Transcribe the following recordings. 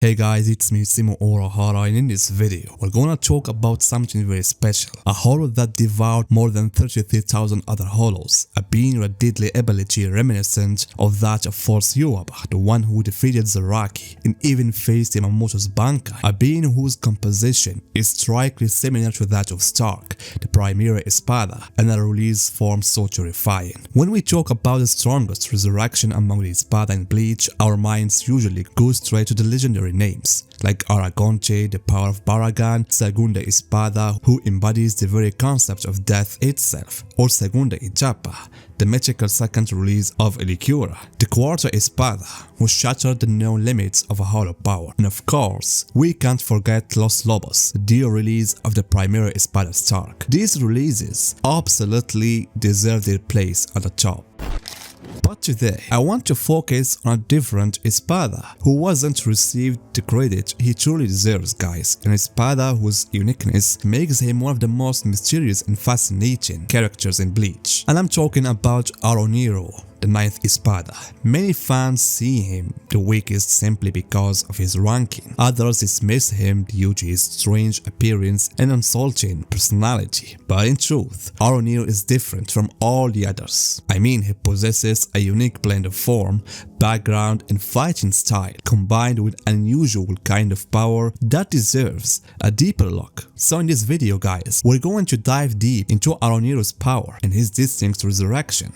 Hey guys, it's me Simo Orahara, and in this video, we're gonna talk about something very special. A holo that devoured more than 33,000 other holos, a being with a deadly ability reminiscent of that of Force Yuaba, the one who defeated Zaraki and even faced Yamamoto's Bankai, a being whose composition is strikingly similar to that of Stark, the Primera Espada, and a release form so terrifying. When we talk about the strongest resurrection among the Espada and Bleach, our minds usually go straight to the legendary names like Aragonche, the power of Baragan, Segunda Espada, who embodies the very concept of death itself, or Segunda Ijapa, the mythical second release of Elicura, the Quarta Espada, who shattered the known limits of a holo power, and of course, we can't forget Los Lobos, the release of the Primera Espada Stark. These releases absolutely deserve their place at the top. But today, I want to focus on a different Espada, who wasn't received the credit he truly deserves, guys. An Espada whose uniqueness makes him one of the most mysterious and fascinating characters in Bleach. And I'm talking about Aaroniero, the 9th Espada. Many fans see him the weakest simply because of his ranking. Others dismiss him due to his strange appearance and insulting personality. But in truth, Aaroniero is different from all the others. I mean, he possesses a unique blend of form, background, and fighting style, combined with an unusual kind of power that deserves a deeper look. So in this video, guys, we're going to dive deep into Aaroniero power and his distinct resurrection.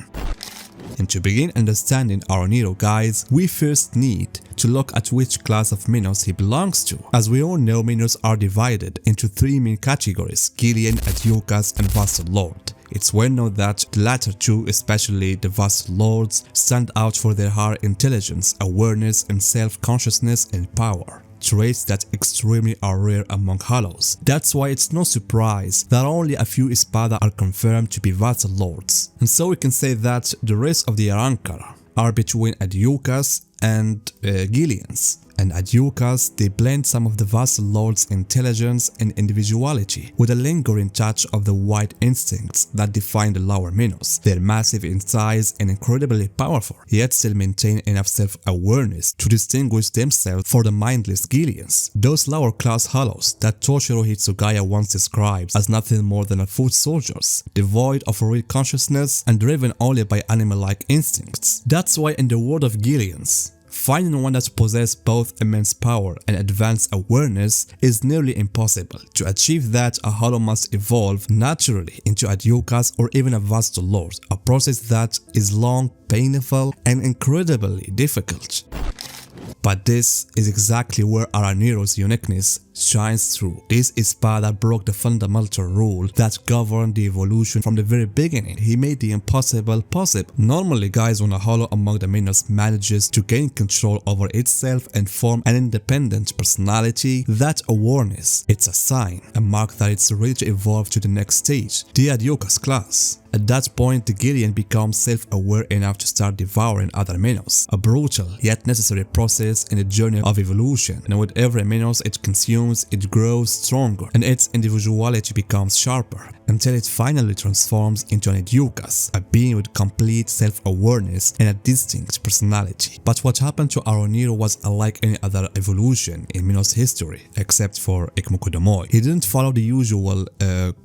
And to begin understanding Aaroniero, guys, we first need to look at which class of Minos he belongs to. As we all know, Minos are divided into three main categories: Gillian, Adiokas, and Vasto Lorde. It's well known that the latter two, especially the Vasto Lords, stand out for their high intelligence, awareness, and self-consciousness and power. Traits that extremely are rare among holos. That's why it's no surprise that only a few Espada are confirmed to be Vasto Lords. And so we can say that the rest of the Arankara are between Adiokas and Gillians. And Adiokas, they blend some of the Vasto Lord's intelligence and individuality with a lingering touch of the white instincts that define the lower Minos. They're massive in size and incredibly powerful, yet still maintain enough self-awareness to distinguish themselves from the mindless Gillians. Those lower class holos that Toshiro Hitsugaya once describes as nothing more than foot soldiers, devoid of real consciousness and driven only by animal-like instincts. That's why in the world of Gillians, finding one that possesses both immense power and advanced awareness is nearly impossible. To achieve that, a holo must evolve naturally into Adiokas or even a Vasto Lord, a process that is long, painful, and incredibly difficult. But this is exactly where Aaroniero uniqueness shines through. This Espada broke the fundamental rule that governed the evolution from the very beginning. He made the impossible possible. Normally, guys, when a holo among the Minos manages to gain control over itself and form an independent personality, that awareness, it's a sign, a mark that it's ready to evolve to the next stage, the Adiokas class. At that point, the Gillian becomes self-aware enough to start devouring other Minos, a brutal yet necessary process in the journey of evolution, and with every Minos it consumes, it grows stronger, and its individuality becomes sharper, until it finally transforms into an Adiokas, a being with complete self-awareness and a distinct personality. But what happened to Aaroniero was unlike any other evolution in Minos history, except for Ikmokudomoi. He didn't follow the usual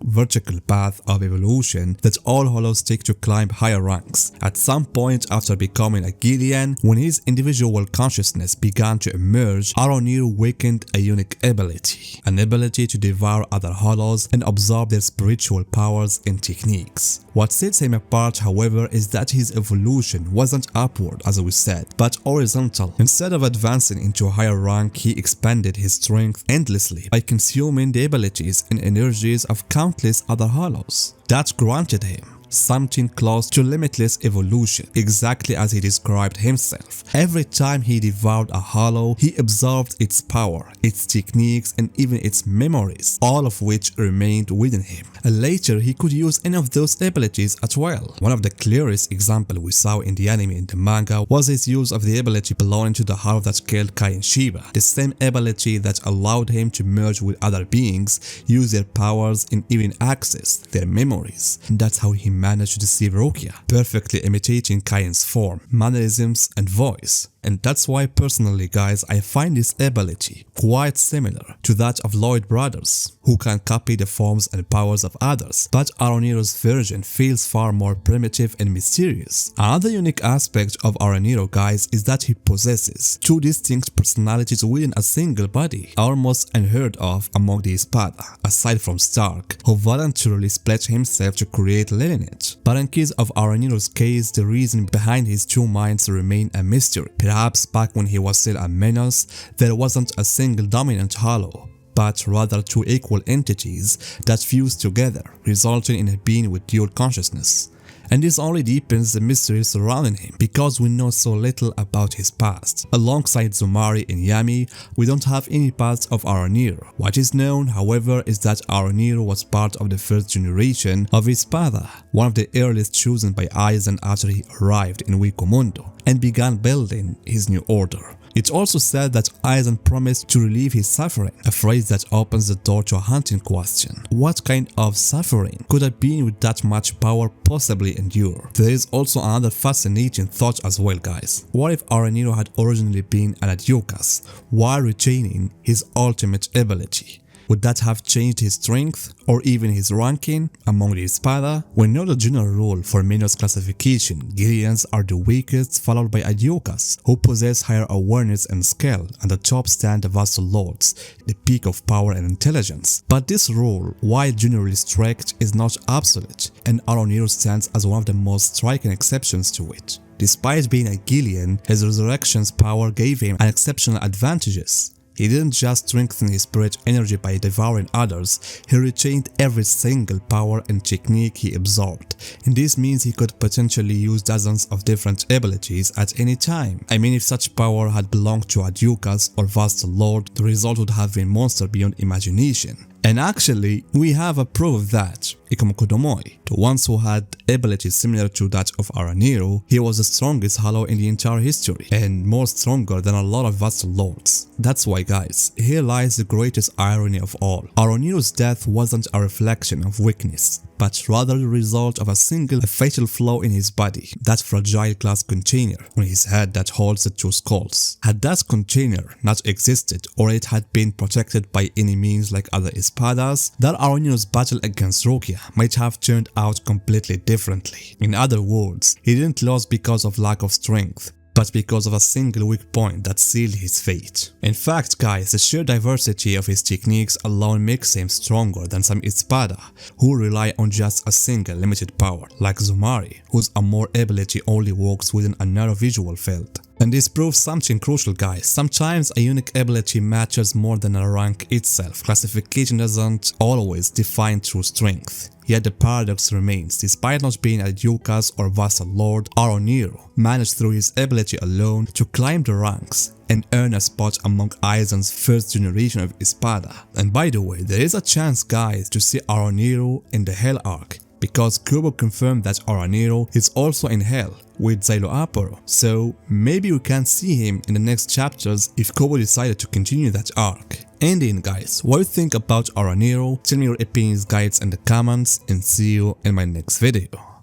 vertical path of evolution that all holos take to climb higher ranks. At some point after becoming a Gillian, when his individual consciousness began to emerge, Aaroniero awakened a unique ability, an ability to devour other holos and absorb their spiritual powers and techniques. What sets him apart, however, is that his evolution wasn't upward, as we said, but horizontal. Instead of advancing into a higher rank, he expanded his strength endlessly by consuming the abilities and energies of countless other holos. That granted him something close to limitless evolution, exactly as he described himself. Every time he devoured a holo, he absorbed its power, its techniques, and even its memories, all of which remained within him. And later, he could use any of those abilities as well. One of the clearest examples we saw in the anime and the manga was his use of the ability belonging to the holo that killed Kaien Shiba, the same ability that allowed him to merge with other beings, use their powers, and even access their memories. And that's how he managed to deceive Rukia, perfectly imitating Kaien's form, mannerisms, and voice. and that's why personally guys I find this ability quite similar to that of Lorde brothers, who can copy the forms and powers of others, but Aaroniro's version feels far more primitive and mysterious. Another unique aspect of Aaroniero guys is that he possesses two distinct personalities within a single body, almost unheard of among the Espada, aside from Stark, who voluntarily split himself to create lineage. But in case of Aaroniro's case, the reason behind his two minds remain a mystery. Perhaps back when he was still a menace, there wasn't a single dominant hollow, but rather two equal entities that fused together, resulting in a being with dual consciousness. And this only deepens the mystery surrounding him because we know so little about his past. Alongside Zumari and Yami, we don't have any parts of Aaroniero. What is known, however, is that Aaroniero was part of the first generation of Espada, one of the earliest chosen by Aizen after he arrived in Wikomundo and began building his new order. It's also said that Aizen promised to relieve his suffering, a phrase that opens the door to a haunting question. What kind of suffering could a being with that much power possibly endure? There is also another fascinating thought as well guys. What if Aaroniero had originally been an Adiokas while retaining his ultimate ability? Would that have changed his strength or even his ranking among the Espada? We know the general rule for Minos classification. Gideons are the weakest, followed by Adiokas, who possess higher awareness and skill, and the top stand the Vasto Lords, the peak of power and intelligence. But this rule, while generally strict, is not absolute, and Aaroniero stands as one of the most striking exceptions to it. Despite being a Gideon, his resurrection's power gave him an exceptional advantages. He didn't just strengthen his spirit energy by devouring others, he retained every single power and technique he absorbed, and this means he could potentially use dozens of different abilities at any time. I mean, if such power had belonged to Adiokas or Vasto Lord, the result would have been monster beyond imagination. And actually, we have a proof of that. Ikomokodomoi, the ones who had abilities similar to that of Aaroniero, he was the strongest hollow in the entire history, and more stronger than a lot of Vasto Lords. That's why guys, here lies the greatest irony of all. Aaroniro's death wasn't a reflection of weakness, but rather the result of a single fatal flaw in his body, that fragile glass container on his head that holds the two skulls. Had that container not existed, or it had been protected by any means like other Espadas, that Aaroniro's battle against Rukia might have turned out completely differently. In other words, he didn't lose because of lack of strength, but because of a single weak point that sealed his fate. In fact guys, the sheer diversity of his techniques alone makes him stronger than some Espada who rely on just a single limited power, like Zumari, whose Amor ability only works within a narrow visual field. And this proves something crucial guys. Sometimes a unique ability matters more than a rank itself. Classification doesn't always define true strength. Yet the paradox remains, despite not being a Adiokas or Vasto Lord, Aaroniero managed through his ability alone to climb the ranks and earn a spot among Aizen's first generation of Espada. And by the way, there is a chance guys to see Aaroniero in the Hell arc, because Kubo confirmed that Aaroniero is also in Hell with Aporo, so maybe we can see him in the next chapters if Kubo decided to continue that arc. Ending guys, what do you think about Aaroniero? Tell me your opinions guys in the comments, and see you in my next video.